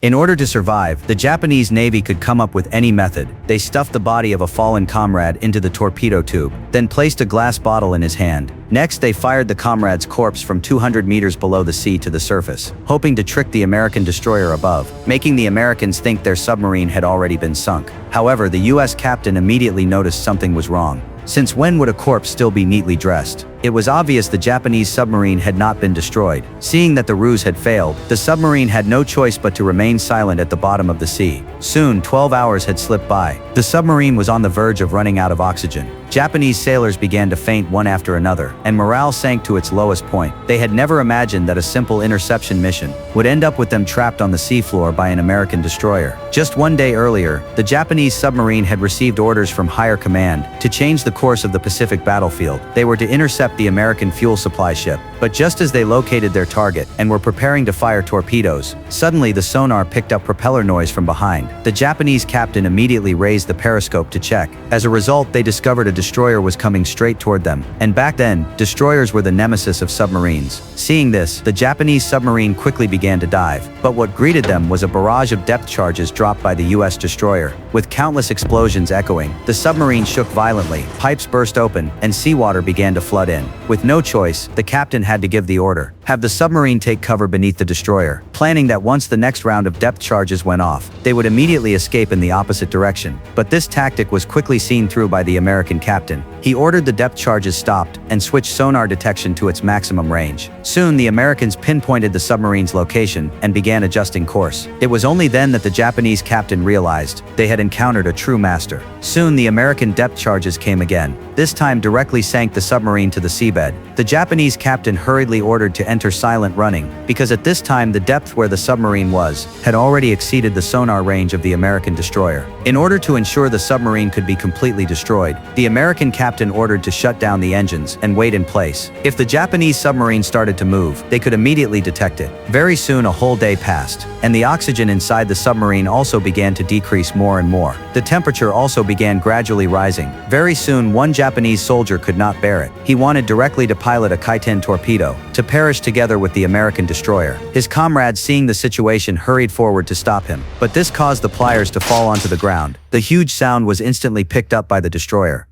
In order to survive, the Japanese Navy could come up with any method. They stuffed the body of a fallen comrade into the torpedo tube, then placed a glass bottle in his hand. Next, they fired the comrade's corpse from 200 meters below the sea to the surface, hoping to trick the American destroyer above, making the Americans think their submarine had already been sunk. However, the U.S. captain immediately noticed something was wrong. Since when would a corpse still be neatly dressed? It was obvious the Japanese submarine had not been destroyed. Seeing that the ruse had failed, the submarine had no choice but to remain silent at the bottom of the sea. Soon, 12 hours had slipped by. The submarine was on the verge of running out of oxygen. Japanese sailors began to faint one after another, and morale sank to its lowest point. They had never imagined that a simple interception mission would end up with them trapped on the seafloor by an American destroyer. Just one day earlier, the Japanese submarine had received orders from higher command to change the course of the Pacific battlefield. They were to intercept the American fuel supply ship. But just as they located their target and were preparing to fire torpedoes, suddenly the sonar picked up propeller noise from behind. The Japanese captain immediately raised the periscope to check. As a result, they discovered a destroyer was coming straight toward them. And back then, destroyers were the nemesis of submarines. Seeing this, the Japanese submarine quickly began to dive. But what greeted them was a barrage of depth charges dropped by the U.S. destroyer. With countless explosions echoing, the submarine shook violently, pipes burst open, and seawater began to flood in. With no choice, the captain had to give the order: have the submarine take cover beneath the destroyer, planning that once the next round of depth charges went off, they would immediately escape in the opposite direction. But this tactic was quickly seen through by the American captain. He ordered the depth charges stopped and switched sonar detection to its maximum range. Soon, the Americans pinpointed the submarine's location and began adjusting course. It was only then that the Japanese captain realized they had encountered a true master. Soon, the American depth charges came again. This time directly sank the submarine to the seabed. The Japanese captain hurriedly ordered to enter silent running, because at this time the depth where the submarine was had already exceeded the sonar range of the American destroyer. In order to ensure the submarine could be completely destroyed, the American captain ordered to shut down the engines and wait in place. If the Japanese submarine started to move, they could immediately detect it. Very soon a whole day passed, and the oxygen inside the submarine also began to decrease more and more. The temperature also began gradually rising. Very soon one Japanese soldier could not bear it. He wanted directly to pilot a Kaiten torpedo, to perish together with the American destroyer. His comrades, seeing the situation, hurried forward to stop him, but this caused the pliers to fall onto the ground. The huge sound was instantly picked up by the destroyer.